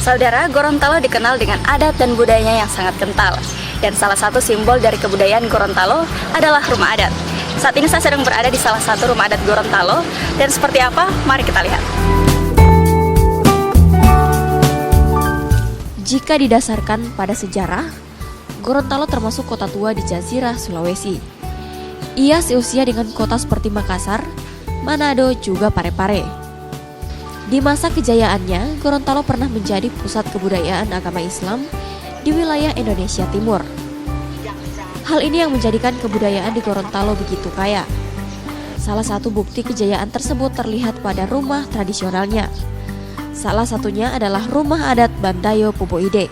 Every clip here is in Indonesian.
Saudara, Gorontalo dikenal dengan adat dan budayanya yang sangat kental. Dan salah satu simbol dari kebudayaan Gorontalo adalah rumah adat. Saat ini saya sedang berada di salah satu rumah adat Gorontalo. Dan seperti apa? Mari kita lihat. Jika didasarkan pada sejarah, Gorontalo termasuk kota tua di Jazirah, Sulawesi. Ia seusia dengan kota seperti Makassar, Manado, juga Parepare. Di masa kejayaannya, Gorontalo pernah menjadi pusat kebudayaan agama Islam di wilayah Indonesia Timur. Hal ini yang menjadikan kebudayaan di Gorontalo begitu kaya. Salah satu bukti kejayaan tersebut terlihat pada rumah tradisionalnya. Salah satunya adalah rumah adat Bantayo Poboide.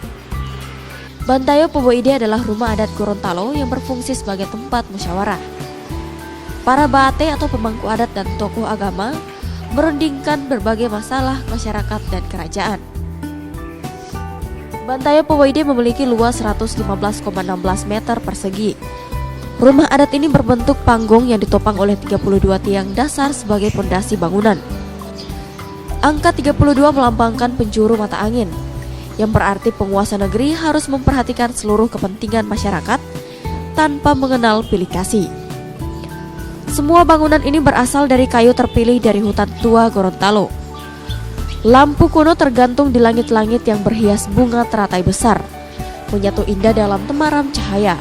Bantayo Poboide adalah rumah adat Gorontalo yang berfungsi sebagai tempat musyawarah. Para baate atau pemangku adat dan tokoh agama merundingkan berbagai masalah masyarakat dan kerajaan. Bantayo Poboide memiliki luas 115,16 meter persegi. Rumah adat ini berbentuk panggung yang ditopang oleh 32 tiang dasar sebagai pondasi bangunan. Angka 32 melambangkan penjuru mata angin, yang berarti penguasa negeri harus memperhatikan seluruh kepentingan masyarakat tanpa mengenal pilih kasih. Semua bangunan ini berasal dari kayu terpilih dari hutan tua Gorontalo. Lampu kuno tergantung di langit-langit yang berhias bunga teratai besar, menyatu indah dalam temaram cahaya.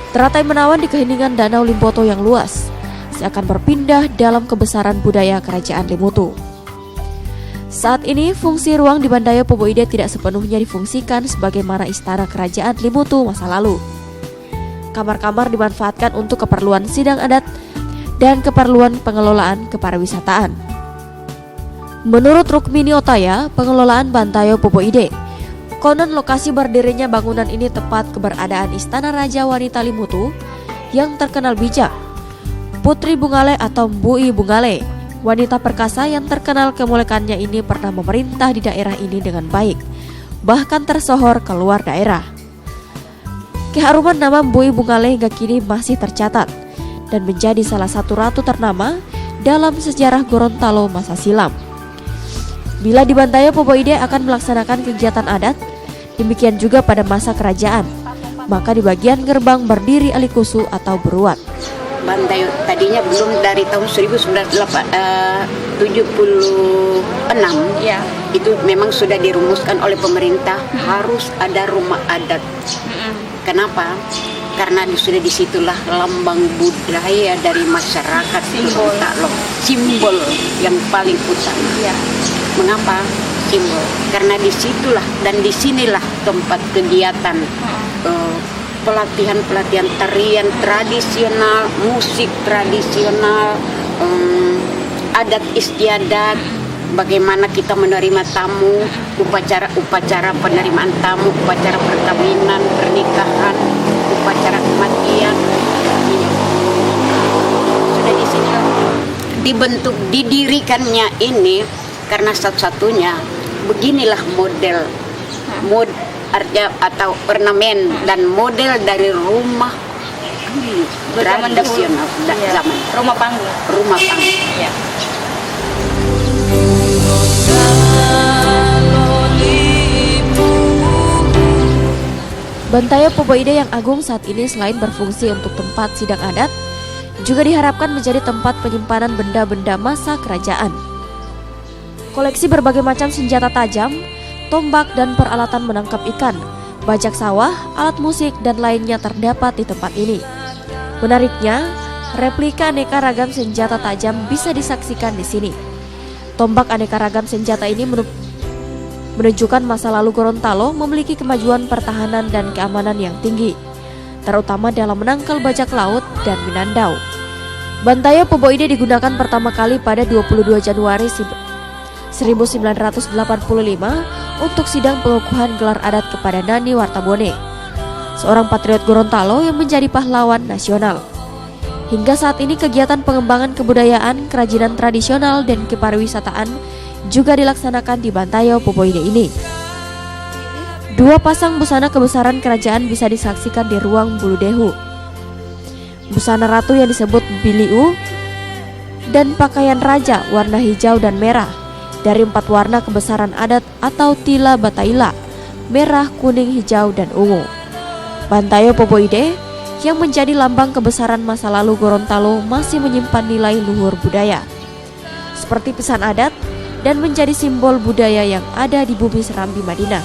Teratai menawan di keheningan danau Limpoto yang luas, seakan berpindah dalam kebesaran budaya kerajaan Limutu. Saat ini, fungsi ruang di Bantayo Poboide tidak sepenuhnya difungsikan sebagaimana istana kerajaan Limutu masa lalu. Kamar-kamar dimanfaatkan untuk keperluan sidang adat dan keperluan pengelolaan kepariwisataan. Menurut Rukmini Otaya, pengelolaan Bantayo Poboide, konon lokasi berdirinya bangunan ini tepat keberadaan Istana Raja Wanita Limutu yang terkenal bijak. Putri Bungale atau Mbui Bungale, wanita perkasa yang terkenal kemuliaannya ini pernah memerintah di daerah ini dengan baik, bahkan tersohor keluar daerah. Keharuman nama Mbui Bungale hingga kini masih tercatat dan menjadi salah satu ratu ternama dalam sejarah Gorontalo masa silam. Bila di Bantayo Poboide akan melaksanakan kegiatan adat, demikian juga pada masa kerajaan, maka di bagian gerbang berdiri alikusu atau beruat. Bantayo tadinya belum dari tahun 1976 ya. Itu memang sudah dirumuskan oleh pemerintah harus ada rumah adat. Kenapa? Karena sudah disitulah lambang budaya dari masyarakat Gorontalo, simbol yang paling utama. Ya. Mengapa simbol? Karena disitulah dan disinilah tempat kegiatan pelatihan tarian tradisional, musik tradisional, adat istiadat, bagaimana kita menerima tamu, upacara penerimaan tamu, upacara perkawinan, pernikahan, upacara kematian. Sudah di sini dibentuk didirikannya ini karena satu-satunya beginilah model atau ornamen dan model dari rumah tradisional zaman rumah panggung. Ya. Bantayo Poboide yang agung saat ini selain berfungsi untuk tempat sidang adat, juga diharapkan menjadi tempat penyimpanan benda-benda masa kerajaan. Koleksi berbagai macam senjata tajam, tombak dan peralatan menangkap ikan, bajak sawah, alat musik dan lainnya terdapat di tempat ini. Menariknya, replika aneka ragam senjata tajam bisa disaksikan di sini. Tombak aneka ragam senjata ini menunjukkan masa lalu Gorontalo memiliki kemajuan pertahanan dan keamanan yang tinggi, terutama dalam menangkal bajak laut dan minandau. Bantayo Poboide digunakan pertama kali pada 22 Januari 1985 untuk sidang pengukuhan gelar adat kepada Nani Wartabone, seorang patriot Gorontalo yang menjadi pahlawan nasional. Hingga saat ini kegiatan pengembangan kebudayaan, kerajinan tradisional, dan kepariwisataan juga dilaksanakan di Bantayo Poboide ini. Dua pasang busana kebesaran kerajaan bisa disaksikan di ruang Buludehu. Busana ratu yang disebut Biliu dan pakaian raja warna hijau dan merah dari 4 warna kebesaran adat atau tila bataila, merah, kuning, hijau, dan ungu. Bantayo Poboide yang menjadi lambang kebesaran masa lalu Gorontalo masih menyimpan nilai luhur budaya, seperti pesan adat dan menjadi simbol budaya yang ada di bumi Serambi Madinah.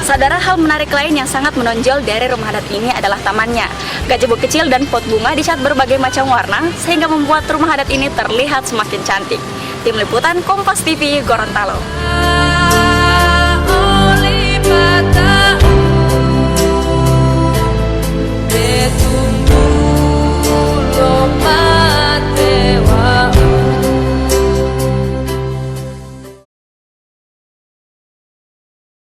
Saudara, hal menarik lain yang sangat menonjol dari rumah adat ini adalah tamannya. Gazebo kecil dan pot bunga dicat berbagai macam warna sehingga membuat rumah adat ini terlihat semakin cantik. Tim Liputan Kompas TV Gorontalo.